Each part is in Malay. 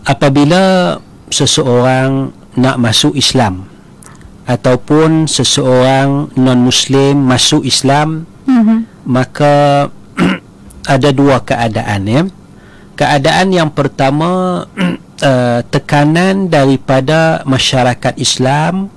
apabila seseorang nak masuk Islam ataupun seseorang non-Muslim masuk Islam, maka ada dua keadaan, ya. Keadaan yang pertama, tekanan daripada masyarakat Islam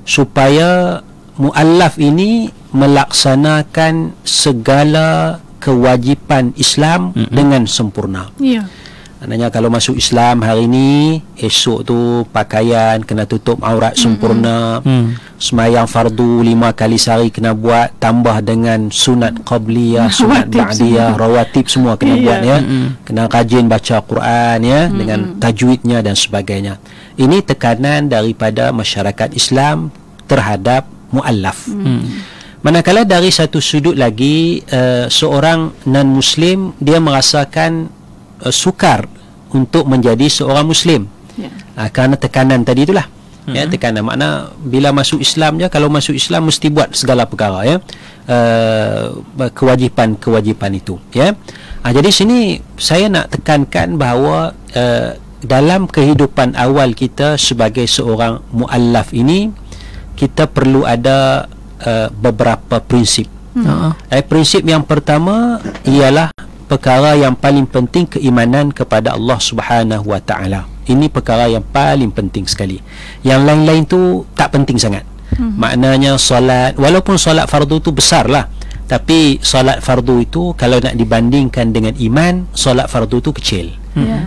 supaya muallaf ini melaksanakan segala kewajipan Islam dengan sempurna. Ya. Maknanya kalau masuk Islam hari ini, esok tu pakaian kena tutup aurat sempurna, semayang fardu 5 kali sehari kena buat, tambah dengan sunat qabliyah, sunat ba'diyah, rawatib semua kena buat, ya. Kena rajin baca Quran, ya, dengan tajwidnya dan sebagainya. Ini tekanan daripada masyarakat Islam terhadap muallaf. Manakala dari satu sudut lagi, seorang non-Muslim dia merasakan sukar untuk menjadi seorang Muslim, kerana tekanan tadi itulah, ya, tekanan. Makna bila masuk Islam je, kalau masuk Islam mesti buat segala perkara, ya, kewajipan itu, ya. Jadi sini saya nak tekankan bahawa dalam kehidupan awal kita sebagai seorang muallaf ini, kita perlu ada beberapa prinsip. Prinsip yang pertama ialah perkara yang paling penting, keimanan kepada Allah Subhanahu Wa Taala. Ini perkara yang paling penting sekali. Yang lain-lain tu tak penting sangat. Maknanya solat, walaupun solat fardu tu besar lah, tapi solat fardu itu kalau nak dibandingkan dengan iman, solat fardu tu kecil.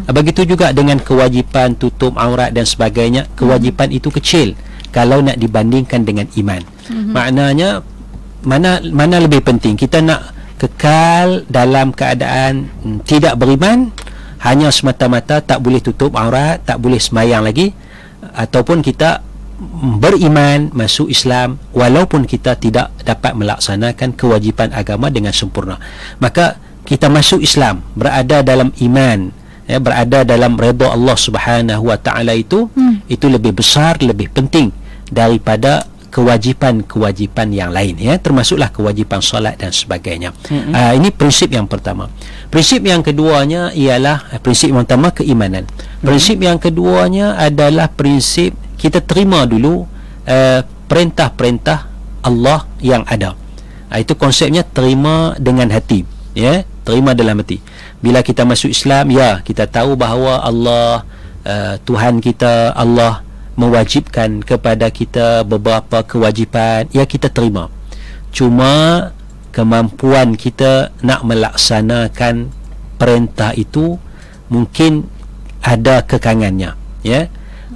Begitu juga dengan kewajipan tutup aurat dan sebagainya, kewajipan itu kecil kalau nak dibandingkan dengan iman. Maknanya mana lebih penting? Kita nak kekal dalam keadaan tidak beriman, hanya semata-mata tak boleh tutup aurat, tak boleh semayang lagi, ataupun kita beriman, masuk Islam walaupun kita tidak dapat melaksanakan kewajipan agama dengan sempurna. Maka kita masuk Islam, berada dalam iman, ya, berada dalam redha Allah Subhanahu Wa Taala itu lebih besar, lebih penting daripada kewajipan-kewajipan yang lain, ya, termasuklah kewajipan solat dan sebagainya. Ini prinsip yang pertama. Prinsip yang keduanya ialah prinsip yang pertama, keimanan. Prinsip yang keduanya adalah prinsip kita terima dulu perintah-perintah Allah yang ada. Itu konsepnya terima dengan hati, ya, terima dalam hati. Bila kita masuk Islam, ya, kita tahu bahawa Allah, Tuhan kita, Allah mewajibkan kepada kita beberapa kewajipan, ya, kita terima. Cuma kemampuan kita nak melaksanakan perintah itu mungkin ada kekangannya, ya.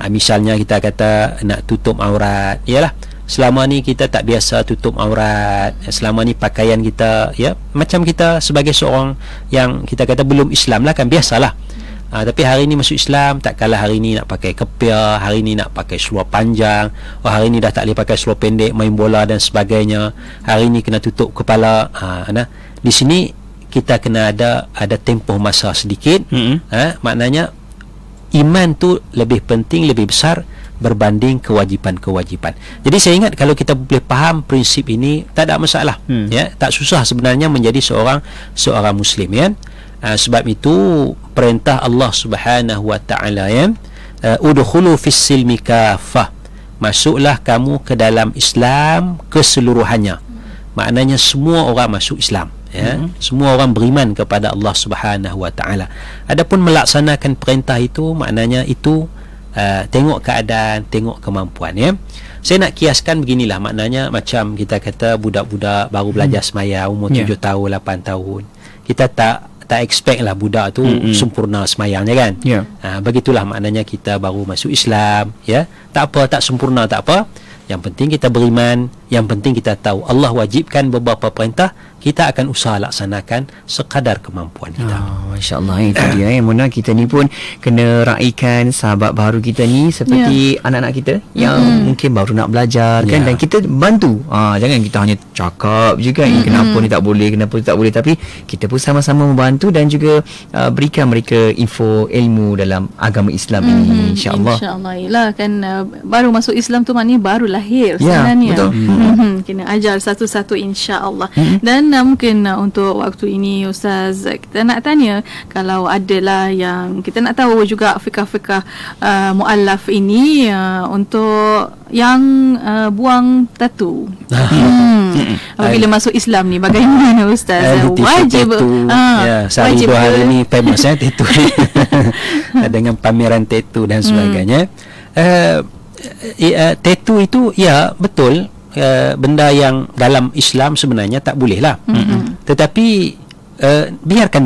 Misalnya kita kata nak tutup aurat, yalah, selama ni kita tak biasa tutup aurat, selama ni pakaian kita, ya, macam kita sebagai seorang yang kita kata belum Islam lah, kan biasalah. Tapi hari ni masuk Islam, tak kalah hari ni nak pakai kepiah, hari ni nak pakai seluar panjang, hari ni dah tak boleh pakai seluar pendek main bola dan sebagainya, hari ni kena tutup kepala. Di sini kita kena ada tempoh masa sedikit. Maknanya iman tu lebih penting, lebih besar berbanding kewajipan-kewajipan. Jadi saya ingat kalau kita boleh faham prinsip ini, tak ada masalah, ya, tak susah sebenarnya menjadi seorang Muslim, ya. Sebab itu perintah Allah Subhanahu Wa Taala, ya, udkhulu fis silmi kafah, masuklah kamu ke dalam Islam keseluruhannya. Maknanya semua orang masuk Islam, ya, semua orang beriman kepada Allah Subhanahu Wa Taala. Adapun melaksanakan perintah itu, maknanya itu tengok keadaan, tengok kemampuan, ya. Saya nak kiaskan beginilah, maknanya macam kita kata budak-budak baru belajar semayang umur 7 tahun, 8 tahun. Kita tak expect lah budak tu sempurna semayangnya, kan. Begitulah maknanya kita baru masuk Islam, ya. Tak apa, tak sempurna tak apa, yang penting kita beriman, yang penting kita tahu Allah wajibkan beberapa perintah, kita akan usaha laksanakan sekadar kemampuan kita. Masya-Allah, itu dia, Mona, kita ni pun kena raikan sahabat baru kita ni seperti anak-anak kita yang mungkin baru nak belajar, kan, dan kita bantu. Jangan kita hanya cakap je, kan, kenapa ni tak boleh, kenapa ni tak boleh, tapi kita pun sama-sama membantu dan juga berikan mereka info ilmu dalam agama Islam ini, insya-Allah. Insya-Allah. Yalah, kan baru masuk Islam tu maknanya baru lahir sebenarnya. Betul. Kena ajar satu-satu insya-Allah. Dan mungkin untuk waktu ini Ustaz, kita nak tanya, kalau adalah yang kita nak tahu juga fikah-fikah muallaf ini untuk yang buang tatu. Apabila masuk Islam ni bagaimana Ustaz? Wajib Sehari dua hari ni famous tatu dengan pameran tatu dan sebagainya. Tatu itu ya betul, benda yang dalam Islam sebenarnya tak boleh lah. Tetapi biarkan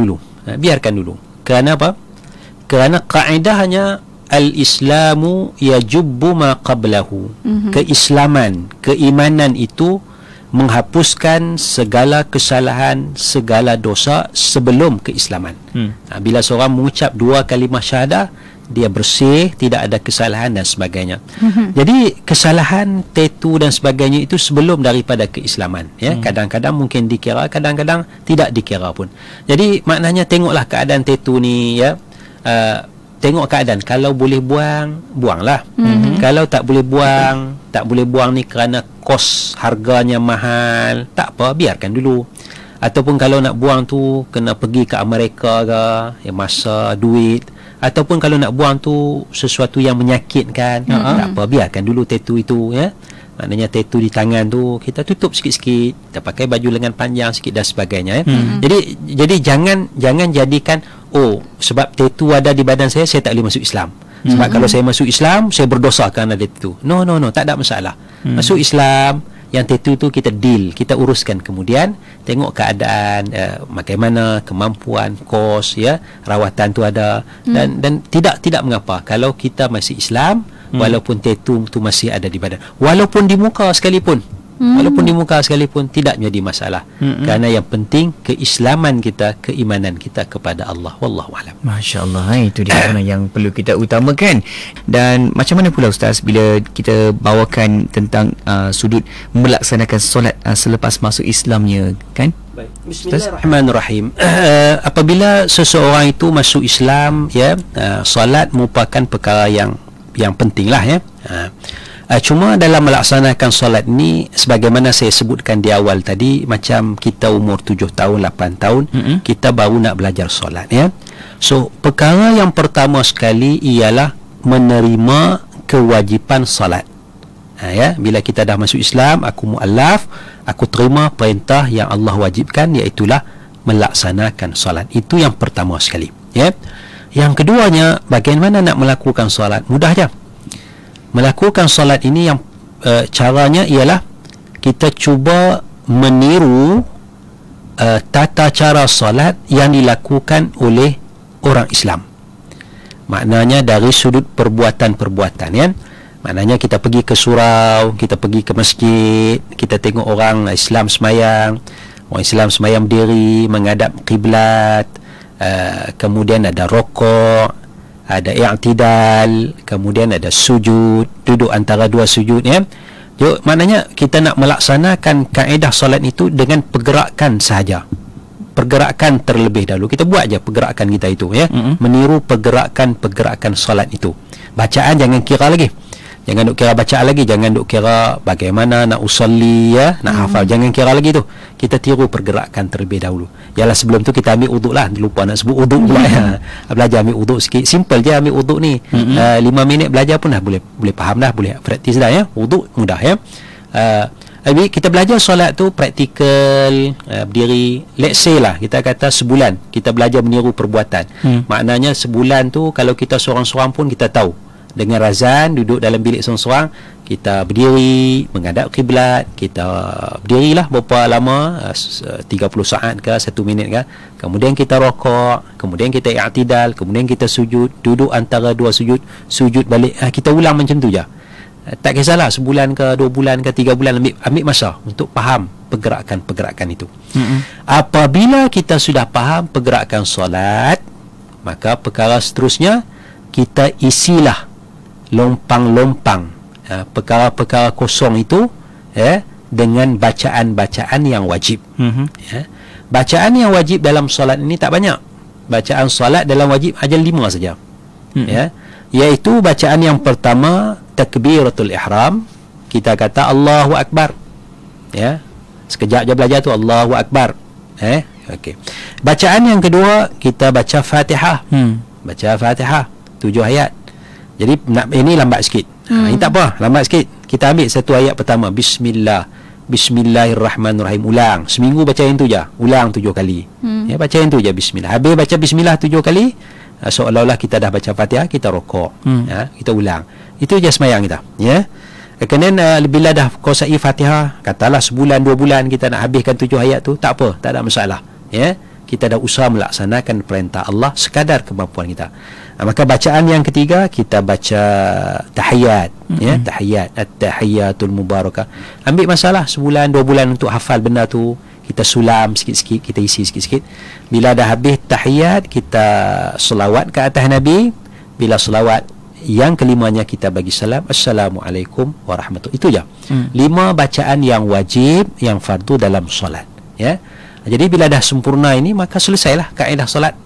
dulu. Kerana apa? Kerana kaedahnya al-Islamu yajubbu ma qablahu. Keimanan itu menghapuskan segala kesalahan, segala dosa sebelum keislaman. Bila seorang mengucap 2 kalimah syahadah, dia bersih, tidak ada kesalahan dan sebagainya. Jadi kesalahan, tatu dan sebagainya itu sebelum daripada keislaman, ya. Kadang-kadang mungkin dikira, kadang-kadang tidak dikira pun. Jadi maknanya tengoklah keadaan tatu ni, ya. Tengok keadaan, kalau boleh buang, buanglah. Kalau tak boleh buang ni kerana kos harganya mahal, tak apa, biarkan dulu. Ataupun kalau nak buang tu kena pergi ke Amerika ke, ya, masa, duit. Ataupun kalau nak buang tu sesuatu yang menyakitkan, tak apa, biarkan dulu tatu itu, ya. Maknanya tatu di tangan tu kita tutup sikit-sikit, kita pakai baju lengan panjang sikit dan sebagainya, ya. Jadi jangan jadikan sebab tatu ada di badan saya tak boleh masuk Islam. Sebab kalau saya masuk Islam, saya berdosa kerana tatu. No, tak ada masalah. Masuk Islam, yang tatu tu kita deal, kita uruskan, kemudian tengok keadaan, bagaimana kemampuan, kos, ya, rawatan tu ada, dan tidak mengapa kalau kita masih Islam, walaupun tatu tu masih ada di badan, walaupun di muka sekalipun. Tidak menjadi masalah. Kerana yang penting keislaman kita, keimanan kita kepada Allah. Wallahu a'lam. Masya-Allah, itu dia yang perlu kita utamakan. Dan macam mana pula Ustaz bila kita bawakan tentang sudut melaksanakan solat selepas masuk Islamnya, kan? Baik. Bismillahirrahmanirrahim. Apabila seseorang itu masuk Islam, ya, solat merupakan perkara yang pentinglah, ya. Cuma dalam melaksanakan solat ni, sebagaimana saya sebutkan di awal tadi, macam kita umur 7 tahun, 8 tahun, kita baru nak belajar solat, ya. So perkara yang pertama sekali ialah menerima kewajipan solat. Ya, bila kita dah masuk Islam, aku muallaf, aku terima perintah yang Allah wajibkan, iaitulah melaksanakan solat. Itu yang pertama sekali, ya. Yang keduanya, bagaimana nak melakukan solat? Mudah je. Melakukan solat ini yang caranya ialah kita cuba meniru tata cara solat yang dilakukan oleh orang Islam. Maknanya dari sudut perbuatan-perbuatan, ya. Maknanya kita pergi ke surau, kita pergi ke masjid, kita tengok orang Islam semayang, berdiri menghadap kiblat, kemudian ada rokok, ada i'tidal, kemudian ada sujud, duduk antara dua sujud, ya. Jadi maknanya kita nak melaksanakan kaedah solat itu dengan pergerakan sahaja. Pergerakan terlebih dahulu. Kita buat je pergerakan kita itu, ya. Meniru pergerakan solat itu. Bacaan jangan kira lagi. Jangan duk kira bacaan lagi, jangan duk kira bagaimana nak usolli, ya, nak hafal, jangan kira lagi tu. Kita tiru pergerakan terlebih dahulu. Yalah, sebelum tu kita ambil uduk lah, lupa nak sebut uduk pula, ya. Belajar ambil uduk sikit, simple je ambil uduk ni. 5 minit belajar pun dah boleh faham dah, boleh praktis dah, ya. Uduk mudah, ya. Kita belajar solat tu praktikal, berdiri, let's say lah, kita kata sebulan kita belajar meniru perbuatan. Maknanya sebulan tu kalau kita seorang-seorang pun kita tahu, dengan razan, duduk dalam bilik seorang-seorang, kita berdiri menghadap kiblat, kita berdirilah berapa lama, 30 saat ke 1 minit ke, kemudian kita rokok, kemudian kita i'tidal, kemudian kita sujud, duduk antara dua sujud, sujud balik. Kita ulang macam tu je. Tak kisahlah sebulan ke 2 bulan ke 3 bulan, ambil masa untuk faham pergerakan itu. Apabila kita sudah faham pergerakan solat, maka perkara seterusnya kita isilah lompang-lompang perkara-perkara kosong itu, ya, dengan bacaan-bacaan yang wajib. Ya. Bacaan yang wajib dalam solat ini tak banyak. Bacaan solat dalam wajib hanya 5 saja. Ya, iaitu bacaan yang pertama takbiratul ihram, kita kata Allahu Akbar. ya. Sekejap je belajar tu Allahu Akbar. Okey. Bacaan yang kedua kita baca Fatihah. Baca Fatihah 7 ayat. Jadi ini lambat sikit. Ini tak apa, lambat sikit. Kita ambil satu ayat pertama, Bismillahirrahmanirrahim. Ulang. Seminggu baca yang tu je. Ulang 7 kali. Ya, baca yang tu je Bismillah. Habis baca Bismillah 7 kali, seolah-olah kita dah baca Fatihah, kita rokok. Kita ulang. Itu je semayang kita. Ya. Kemudian bila dah kuasai Fatihah, katalah sebulan 2 bulan kita nak habiskan 7 ayat tu, tak apa, tak ada masalah. Ya. Kita dah usaha melaksanakan perintah Allah sekadar kemampuan kita. Maka bacaan yang ketiga kita baca tahiyat, ya, tahiyat, at-tahiyatul mubarakah. Ambil masalah sebulan 2 bulan untuk hafal benda tu, kita sulam sikit-sikit, kita isi sikit-sikit. Bila dah habis tahiyat, kita selawat ke atas Nabi. Bila selawat yang kelimanya kita bagi salam, Assalamualaikum warahmatullahi. Itu je. 5 bacaan yang wajib, yang fardu dalam solat, ya. Jadi bila dah sempurna ini, maka selesailah kaedah solat.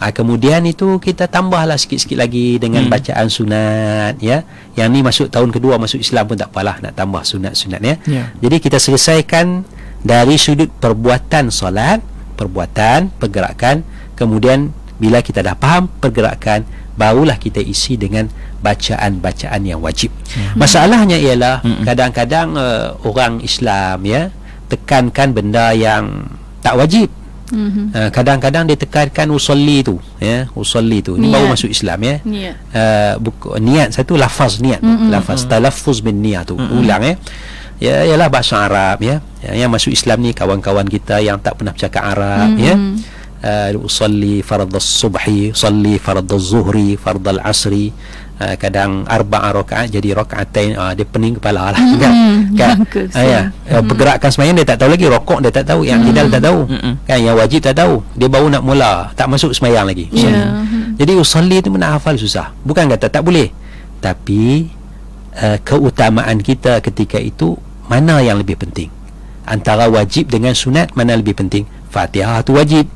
Kemudian itu kita tambahlah sikit-sikit lagi dengan bacaan sunat, ya. Yang ni masuk tahun kedua masuk Islam pun tak apalah, nak tambah sunat-sunat, ya. Jadi kita selesaikan dari sudut perbuatan solat, perbuatan, pergerakan. Kemudian bila kita dah faham pergerakan, barulah kita isi dengan bacaan-bacaan yang wajib. Masalahnya ialah kadang-kadang orang Islam, ya, tekankan benda yang tak wajib. Kadang-kadang dia tekankan usolli tu, ya, usolli tu ni baru masuk Islam, ya. Niat satu, lafaz niat, lafaz talaffuz bin niat tu ulang, ya. Ya, ialah bahasa Arab, ya. Yang masuk Islam ni kawan-kawan kita yang tak pernah bercakap Arab, ya. Usolli fardhas subhi, usolli fardhaz zuhri, fardhal asri. Kadang 4 rakaat jadi rakaatain, dia pening kepala lah, kan? Pergerakan sembahyang dia tak tahu lagi, rokok dia tak tahu, yang ideal tak tahu, kan? Yang wajib tak tahu, dia baru nak mula, tak masuk sembahyang lagi. Jadi usolli tu nak hafal susah. Bukan kata tak boleh, tapi keutamaan kita ketika itu mana yang lebih penting antara wajib dengan sunat, mana lebih penting? Fatihah tu wajib,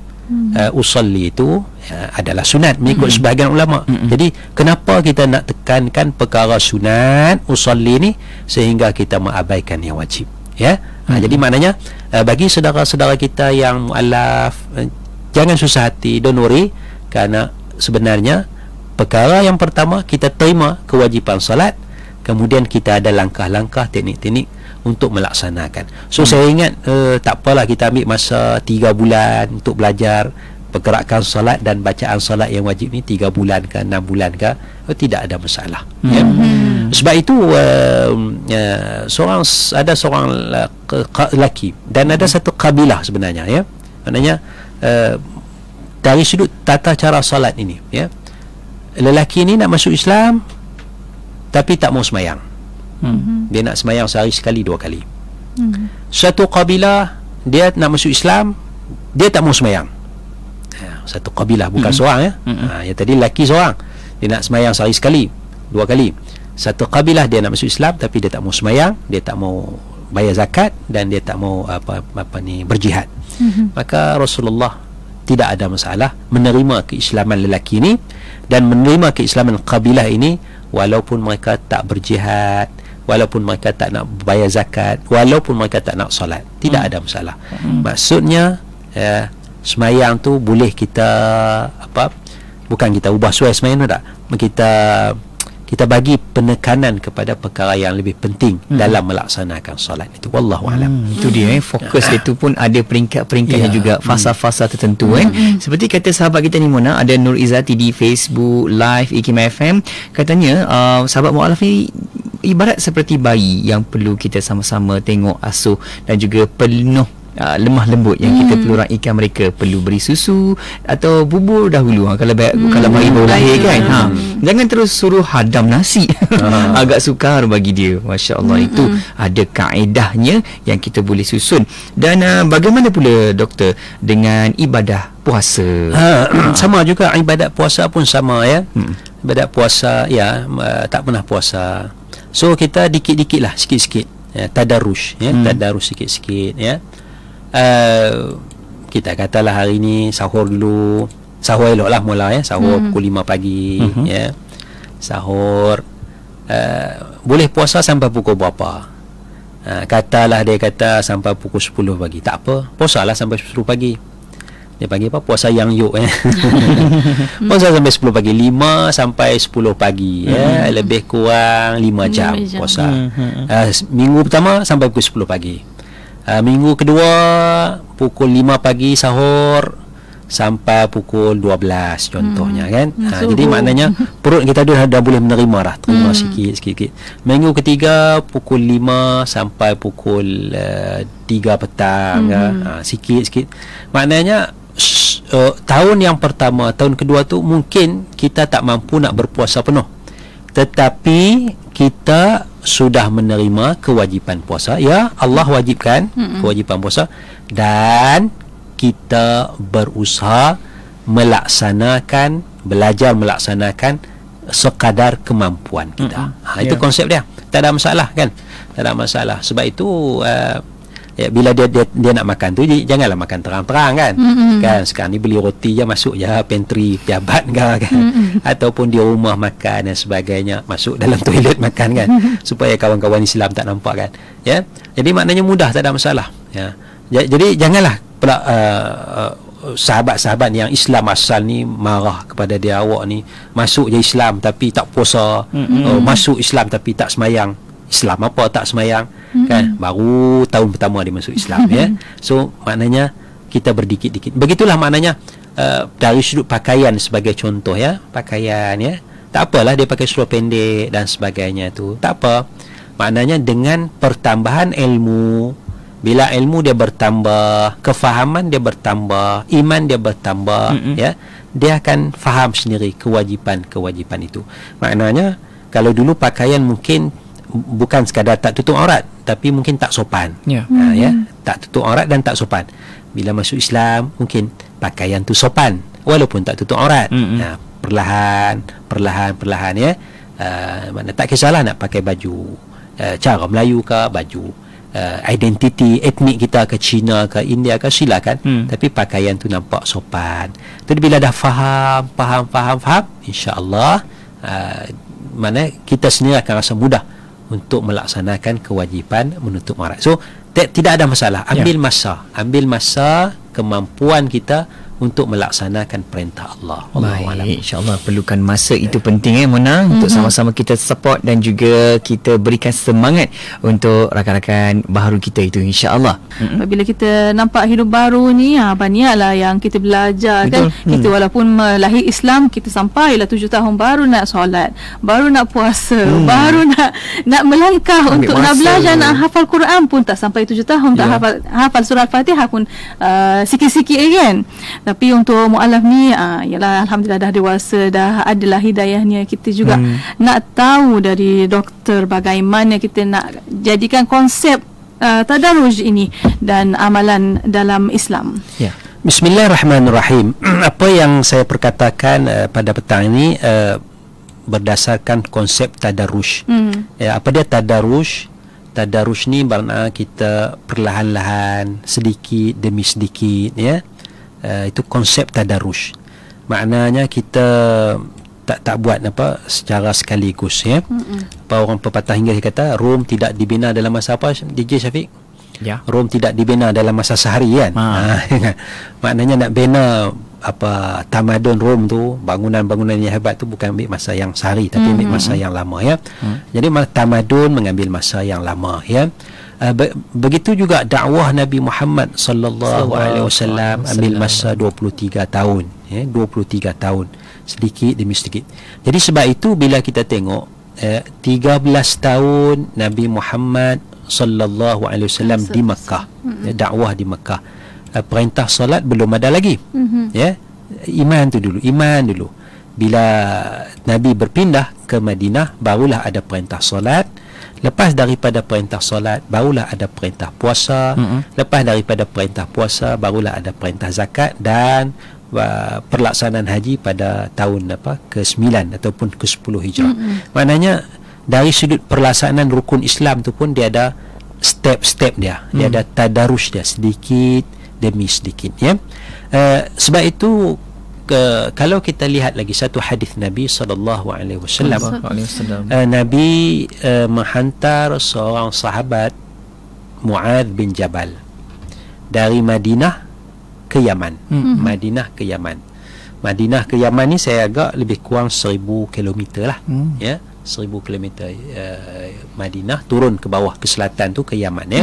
usolli itu adalah sunat mengikut sebahagian ulama. Jadi kenapa kita nak tekankan perkara sunat usolli ni sehingga kita mengabaikan yang wajib, ya. Jadi maknanya bagi saudara-saudara kita yang mualaf, jangan susah hati, don't worry, kerana sebenarnya perkara yang pertama kita terima kewajipan solat, kemudian kita ada langkah-langkah, teknik-teknik untuk melaksanakan. So saya ingat tak apalah kita ambil masa 3 bulan untuk belajar pergerakan solat dan bacaan solat yang wajib ni, 3 bulan ke 6 bulan ke, tidak ada masalah, ya. Sebab itu ada seorang lelaki dan ada satu kabilah sebenarnya, ya. Maknanya dari sudut tata cara solat ini, ya, lelaki ini nak masuk Islam tapi tak mau semayang. Dia nak semayang sehari sekali 2 kali. Satu kabilah dia nak masuk Islam, dia tak mau semayang. Satu kabilah, bukan seorang, ya. Yang tadi lelaki seorang, dia nak semayang sehari sekali 2 kali. Satu kabilah dia nak masuk Islam tapi dia tak mau semayang, dia tak mau bayar zakat, dan dia tak mau berjihad. Maka Rasulullah tidak ada masalah menerima keislaman lelaki ini dan menerima keislaman kabilah ini, walaupun mereka tak berjihad, walaupun mereka tak nak bayar zakat, walaupun mereka tak nak solat, tidak ada masalah. Maksudnya semayang tu boleh kita bukan kita ubah suai semayang tu, tak, kita bagi penekanan kepada perkara yang lebih penting dalam melaksanakan solat itu. Wallahu alam. Itu dia, fokus itu pun ada peringkat-peringkatnya juga, fasa-fasa tertentu, kan. Seperti kata sahabat kita ni, Mona, ada Nur Izzati di Facebook Live Ikimah FM, katanya sahabat mualaf ni ibarat seperti bayi yang perlu kita sama-sama tengok, asuh dan juga penuh lemah lembut, yang kita perlu raikan mereka, perlu beri susu atau bubur dahulu, kalau bayi baru lahir, kan. Jangan terus suruh hadam nasi. Agak sukar bagi dia. Masya Allah, itu ada kaedahnya yang kita boleh susun. Dan bagaimana pula doktor dengan ibadah puasa? Sama juga, ibadat puasa pun sama, ya. Ibadat puasa, ya, tak pernah puasa, so kita dikit-dikit lah, sikit-sikit, ya, tadarus, ya, tadarus sikit-sikit, ya. Kita katalah hari ni sahur dulu, sahur elok lah mula, ya, sahur pukul 5 pagi, ya, sahur boleh puasa sampai pukul berapa, Katalah dia kata sampai pukul 10 pagi, tak apa, puasalah sampai 10 pagi. Dia panggil apa? Puasa yang yuk puasa sampai 10 pagi, 5 sampai 10 pagi lebih kurang 5 jam puasa. Minggu pertama sampai pukul 10 pagi. Minggu kedua pukul 5 pagi sahur sampai pukul 12 contohnya kan. Jadi maknanya perut kita dah boleh menerima dah, terima sikit. Minggu ketiga pukul 5 sampai pukul 3 petang sikit. Maknanya tahun yang pertama, tahun kedua tu mungkin kita tak mampu nak berpuasa penuh, tetapi kita sudah menerima kewajipan puasa. Ya, Allah wajibkan kewajipan puasa, dan kita berusaha melaksanakan, belajar melaksanakan sekadar kemampuan kita. Itu konsep dia. Tak ada masalah kan? Tak ada masalah. Sebab itu bila dia nak makan tu, janganlah makan terang-terang kan. Kan sekarang ni beli roti je, masuk je pantry pejabat kan. Ataupun di rumah makan dan sebagainya, masuk dalam toilet makan kan, supaya kawan-kawan Islam tak nampak kan. Ya. Jadi maknanya mudah, tak ada masalah. Ya. Jadi janganlah pula sahabat-sahabat yang Islam asal ni marah kepada dia, awak ni masuk je Islam tapi tak puasa, masuk Islam tapi tak semayang. Islam apa tak semayang kan, baru tahun pertama dia masuk Islam ya. So maknanya kita berdikit-dikit. Begitulah maknanya dari sudut pakaian sebagai contoh ya, pakaian ya, tak apalah dia pakai seluar pendek dan sebagainya tu, tak apa. Maknanya dengan pertambahan ilmu, bila ilmu dia bertambah, kefahaman dia bertambah, iman dia bertambah ya, dia akan faham sendiri kewajipan itu. Maknanya kalau dulu pakaian mungkin bukan sekadar tak tutup aurat, tapi mungkin tak sopan. Ya, tak tutup aurat dan tak sopan. Bila masuk Islam mungkin pakaian tu sopan walaupun tak tutup aurat. Perlahan ya. Mana tak kisahlah nak pakai baju cara Melayu ke, baju identiti etnik kita ke, Cina ke, India ke, silakan. Tapi pakaian tu nampak sopan. Jadi bila dah faham, insya-Allah mana kita sendiri akan rasa mudah untuk melaksanakan kewajipan menutup aurat. So tidak ada masalah. Ambil masa kemampuan kita untuk melaksanakan perintah Allah. Baik, insya-Allah perlukan masa, itu penting Mona, untuk sama-sama kita support dan juga kita berikan semangat untuk rakan-rakan baharu kita itu, insya-Allah. Bila kita nampak hidup baru ni, banyaklah yang kita belajar. Betul. Kan kita walaupun melahir Islam, kita sampailah 7 tahun baru nak solat, baru nak puasa, baru nak melangkah untuk masa, nak belajar, nak hafal Quran pun tak sampai 7 tahun. Tak hafal surah Al-Fatihah pun sikit-sikit kan. Tapi untuk mu'alaf ni yalah, alhamdulillah dah dewasa, dah adalah hidayahnya. Kita juga nak tahu dari doktor bagaimana kita nak jadikan konsep tadarruj ini dan amalan dalam Islam. Bismillahirrahmanirrahim. Apa yang saya perkatakan pada petang ini berdasarkan konsep tadarruj. Apa dia tadarruj? Tadarruj ni makna kita perlahan-lahan, sedikit demi sedikit ya. Itu konsep tadarruj. Maknanya kita tak buat apa secara sekaligus ya. Apa orang pepatah Inggeris kata, Rom tidak dibina dalam masa apa, DJ Syafiq? Ya. Rom tidak dibina dalam masa sehari kan. Maknanya nak bina apa tamadun Rom tu, bangunan-bangunan yang hebat tu bukan ambil masa yang sehari, tapi ambil masa yang lama ya. Jadi tamadun mengambil masa yang lama ya. Begitu juga dakwah Nabi Muhammad sallallahu alaihi wasallam ambil masa 23 tahun ya, 23 tahun, sedikit demi sedikit. Jadi sebab itu bila kita tengok 13 tahun Nabi Muhammad sallallahu alaihi wasallam di Mekah, dakwah di Mekah, perintah solat belum ada lagi ya. Iman dulu. Bila Nabi berpindah ke Madinah, barulah ada perintah solat. Lepas daripada perintah solat, barulah ada perintah puasa. Lepas daripada perintah puasa, barulah ada perintah zakat dan perlaksanaan haji pada tahun ke-9 ataupun ke-10 Hijrah. Maknanya dari sudut pelaksanaan rukun Islam tu pun dia ada step-step dia. Dia ada tadarruj dia, sedikit demi sedikit ya. Sebab itu kalau kita lihat lagi satu hadis Nabi sallallahu alaihi wasallam, Nabi menghantar seorang sahabat Mu'adz bin Jabal dari Madinah ke Yaman. Madinah ke Yaman. Madinah ke Yaman ni saya agak lebih kurang 1000 kilometer lah. Ya, 1000 kilometer. Madinah turun ke bawah ke selatan tu ke Yaman, ya.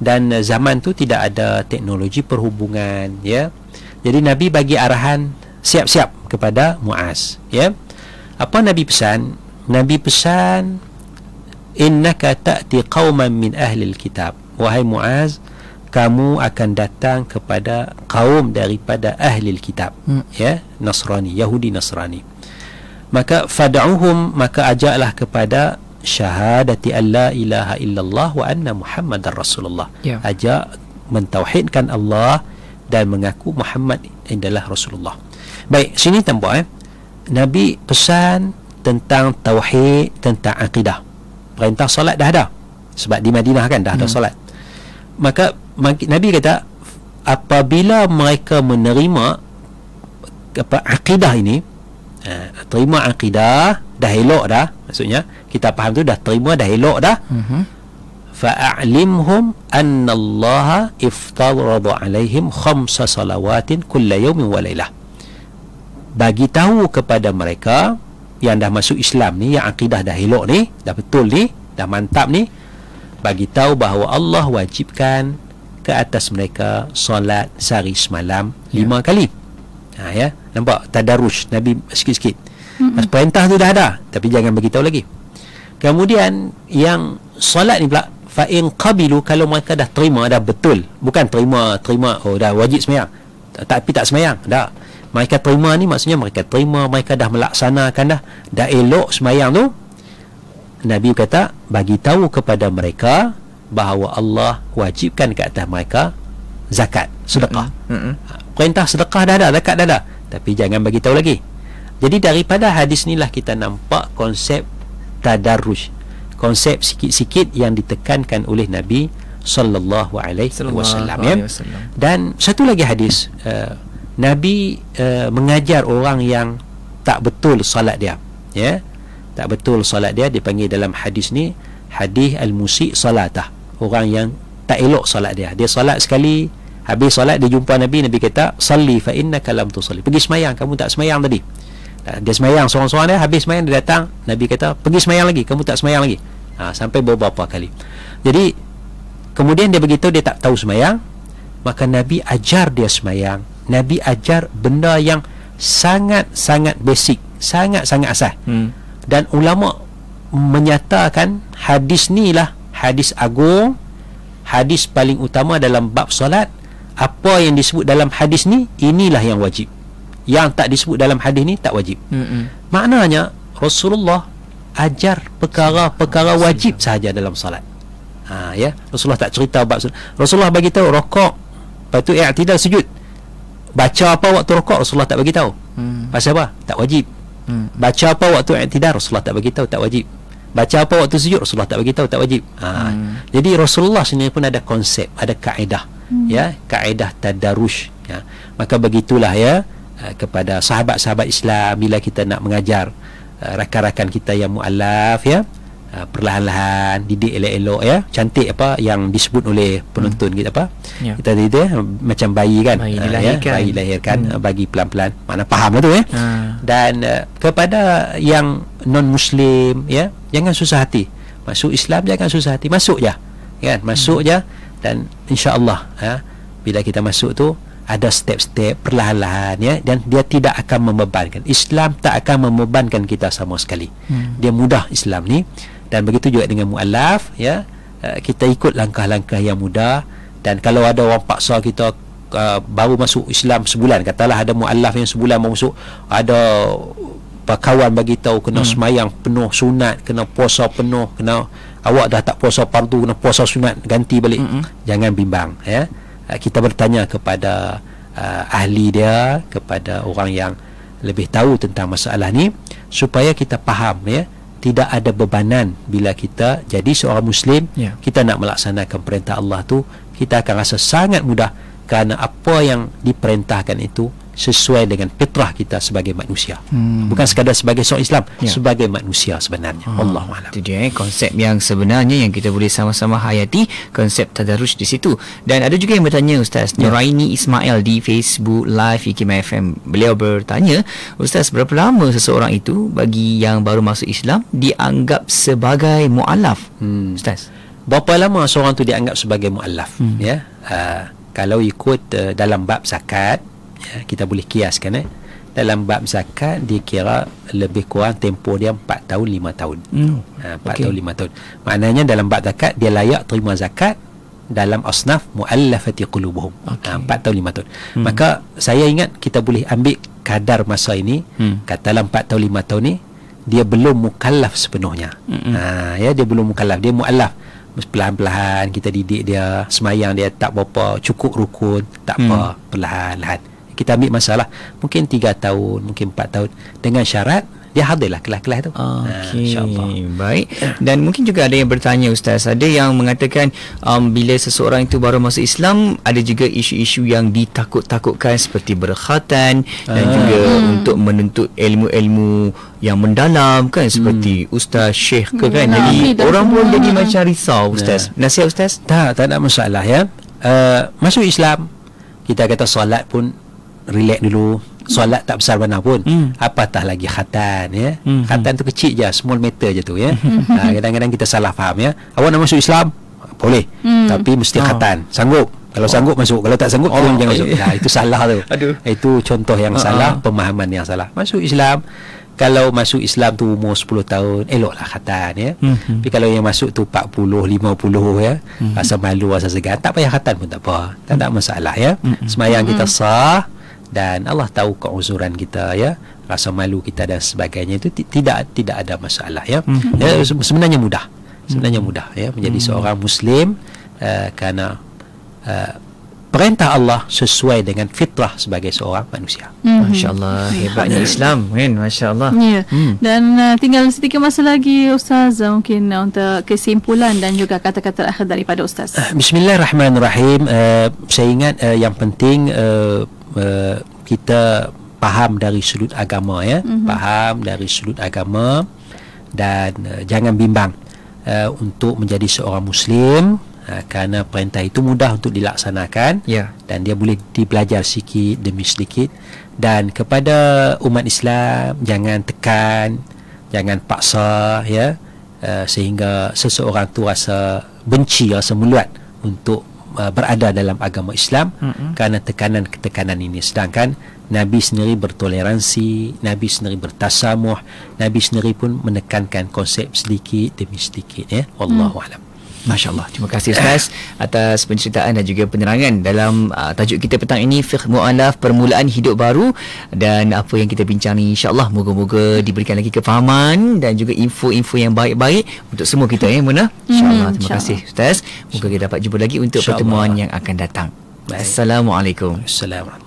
Dan zaman tu tidak ada teknologi perhubungan, ya. Jadi Nabi bagi arahan siap-siap kepada Mu'adz, ya. Apa Nabi pesan? Nabi pesan, innaka ta'ti qauman min ahli alkitab. Wahai Mu'adz, kamu akan datang kepada kaum daripada ahli alkitab, ya, Nasrani, Yahudi Nasrani. Maka fad'uhum, maka ajaklah kepada syahadati an la ilaha illallah wa anna Muhammadar Rasulullah. Ajak mentauhidkan Allah dan mengaku Muhammad adalah Rasulullah. Baik, sini tampak Nabi pesan tentang tauhid, tentang akidah. Perintah solat dah ada, sebab di Madinah kan dah ada solat. Maka Nabi kata, apabila mereka menerima akidah ini, terima akidah, dah elok dah, maksudnya kita faham tu dah terima, dah elok dah, fa'alimhum anna Allah iftarada alaihim 5 salawatin kulla yawmin wa lailah. Bagi tahu kepada mereka yang dah masuk Islam ni, yang akidah dah elok ni, dah betul ni, dah mantap ni, bagi tahu bahawa Allah wajibkan ke atas mereka solat sehari semalam 5 kali. Ya, nampak tadarruj Nabi sikit-sikit. Perintah tu dah ada, tapi jangan bagi tahu lagi. Kemudian yang solat ni pula, fa in qabilu, kalau mereka dah terima, dah betul, bukan terima oh dah wajib sembahyang tapi tak sembahyang, dah. Mereka terima ni maksudnya mereka terima, mereka dah melaksanakan, dah elok sembahyang tu. Nabi kata, bagi tahu kepada mereka bahawa Allah wajibkan ke atas mereka zakat, sedekah. Perintah sedekah dah ada, zakat dah ada, tapi jangan bagi tahu lagi. Jadi daripada hadis inilah kita nampak konsep tadarruj, konsep sikit-sikit yang ditekankan oleh Nabi sallallahu alaihi wasallam, ya. Dan satu lagi hadis, Nabi mengajar orang yang tak betul solat dia, ya. Tak betul solat dia, dipanggil dalam hadis ni hadis al-musi salatah, orang yang tak elok solat dia. Dia solat sekali, habis solat dia jumpa Nabi, Nabi kata, salli fa innaka lam tusalli, pergi semayang, kamu tak semayang tadi. Dia semayang seorang-seorang dia, habis semayang dia datang, Nabi kata, pergi semayang lagi, kamu tak semayang lagi. Sampai beberapa kali. Jadi kemudian dia beritahu dia tak tahu semayang, maka Nabi ajar dia semayang. Nabi ajar benda yang sangat-sangat basic, sangat-sangat asas. Dan ulama menyatakan hadis ni lah hadis agung, hadis paling utama dalam bab solat. Apa yang disebut dalam hadis ni, inilah yang wajib. Yang tak disebut dalam hadis ni tak wajib. Maknanya Rasulullah ajar perkara-perkara wajib sahaja dalam solat. Ya, Rasulullah tak cerita bab solat. Rasulullah bagi tahu rokok, lepas tu i'tidal sujud. Baca apa waktu rokok, Rasulullah tak bagi tahu. Pasal apa? Tak wajib. Baca apa waktu i'tidal, Rasulullah tak bagi tahu, tak wajib. Baca apa waktu sujud, Rasulullah tak bagi tahu, tak wajib. Jadi Rasulullah sendiri pun ada konsep, ada kaedah, ya, kaedah tadarruj, ya. Maka begitulah, ya, kepada sahabat-sahabat Islam, bila kita nak mengajar rakan-rakan kita yang mu'allaf, ya, perlahan-lahan didik elok-elok, ya, cantik apa yang disebut oleh penonton kita apa, kita tadi macam bayi kan, bayi dilahirkan, bagi pelan-pelan, mana faham lah tu, ya. Dan kepada yang non muslim, ya, jangan susah hati. Masuk Islam jangan susah hati, masuk je, kan, masuk je, dan insya-Allah, ya, bila kita masuk tu ada step-step perlahan-lahan, ya, dan dia tidak akan membebankan. Islam tak akan membebankan kita sama sekali. Dia mudah Islam ni. Dan begitu juga dengan mu'allaf, ya, kita ikut langkah-langkah yang mudah. Dan kalau ada orang paksa kita baru masuk Islam sebulan, katalah ada mu'allaf yang sebulan baru masuk, ada kawan bagi tahu kena semayang penuh sunat, kena puasa penuh, kena, awak dah tak puasa fardu, kena puasa sunat, ganti balik. Jangan bimbang, ya. Kita bertanya kepada ahli dia, kepada orang yang lebih tahu tentang masalah ni, supaya kita faham, ya, tidak ada bebanan bila kita jadi seorang Muslim, kita nak melaksanakan perintah Allah tu, kita akan rasa sangat mudah, kerana apa yang diperintahkan itu sesuai dengan fitrah kita sebagai manusia. Bukan sekadar sebagai seorang Islam, sebagai manusia sebenarnya. Wallahu a'lam. Itu dia konsep yang sebenarnya yang kita boleh sama-sama hayati, konsep tadarus di situ. Dan ada juga yang bertanya Ustaz, Nuraini Ismail di Facebook Live Hikmah FM. Beliau bertanya, Ustaz, berapa lama seseorang itu bagi yang baru masuk Islam dianggap sebagai mu'allaf? Ustaz, Berapa lama seorang tu dianggap sebagai mu'allaf? Ya, kalau ikut dalam bab zakat, ya, kita boleh kiaskan dalam bab zakat dia kira lebih kurang tempoh dia 4 tahun 5 tahun. 4 tahun 5 tahun. Maknanya dalam bab zakat dia layak terima zakat dalam asnaf muallafati qulubuhum. 4 tahun 5 tahun. Maka saya ingat kita boleh ambil kadar masa ini, katalah 4 tahun 5 tahun ni dia belum mukallaf sepenuhnya. Ya, dia belum mukallaf, dia muallaf. Perlahan-perlahan kita didik dia, semayang dia tak berapa cukup rukun, tak apa, perlahan-lahan kita ambil masalah, mungkin 3 tahun, mungkin 4 tahun, dengan syarat dia hadirlah kelas-kelas tu. InsyaAllah. Baik. Dan mungkin juga ada yang bertanya Ustaz, ada yang mengatakan bila seseorang itu baru masuk Islam, ada juga isu-isu yang ditakut-takutkan seperti berkhatan dan juga untuk menuntut ilmu-ilmu yang mendalam kan, seperti ustaz, syekh ke kan. Jadi orang pun jadi macam risau Ustaz. Nasihat Ustaz? Tak ada masalah ya. Masuk Islam, kita kata solat pun relax dulu. Solat tak besar mana pun, apatah lagi khatan ya. Khatan tu kecil je, small matter je tu ya. Kadang-kadang kita salah faham ya. Awak nak masuk Islam boleh, tapi mesti khatan. Sanggup, kalau sanggup masuk, kalau tak sanggup pun jangan masuk. Itu salah tu. Itu contoh yang salah, pemahaman yang salah. Masuk Islam, kalau masuk Islam tu umur 10 tahun, eloklah khatan ya. Tapi kalau yang masuk tu 40, 50 ya, rasa malu, rasa segan, tak payah khatan pun tak apa. Tak ada masalah ya. Semayang kita sah dan Allah tahu keuzuran kita ya, rasa malu kita dan sebagainya, itu tidak ada masalah ya. Sebenarnya mudah ya menjadi seorang muslim, kerana perintah Allah sesuai dengan fitrah sebagai seorang manusia. Masya-Allah, hebatnya Islam kan, masya-Allah. Ya. Dan tinggal sedikit masa lagi Ustaz, mungkin untuk kesimpulan dan juga kata-kata akhir daripada Ustaz. Bismillahirrahmanirrahim. Saya ingat yang penting kita faham dari sudut agama ya, faham dari sudut agama, dan jangan bimbang untuk menjadi seorang muslim, kerana perintah itu mudah untuk dilaksanakan, dan dia boleh dipelajar sedikit demi sedikit. Dan kepada umat Islam, jangan tekan, jangan paksa ya, sehingga seseorang tu rasa benci, rasa meluat untuk berada dalam agama Islam kerana tekanan-ketekanan ini. Sedangkan Nabi sendiri bertoleransi, Nabi sendiri bertasamuh, Nabi sendiri pun menekankan konsep sedikit demi sedikit ya. Wallahu a'lam. Masya-Allah. Terima kasih Ustaz atas penceritaan dan juga penerangan dalam tajuk kita petang ini, Fiqh Mu'allaf, permulaan hidup baru. Dan apa yang kita bincang ni, insya-Allah moga-moga diberikan lagi kefahaman dan juga info-info yang baik-baik untuk semua kita ya, Muna. Insya-Allah. Terima kasih Ustaz. Moga kita dapat jumpa lagi untuk pertemuan yang akan datang. Assalamualaikum. Assalamualaikum.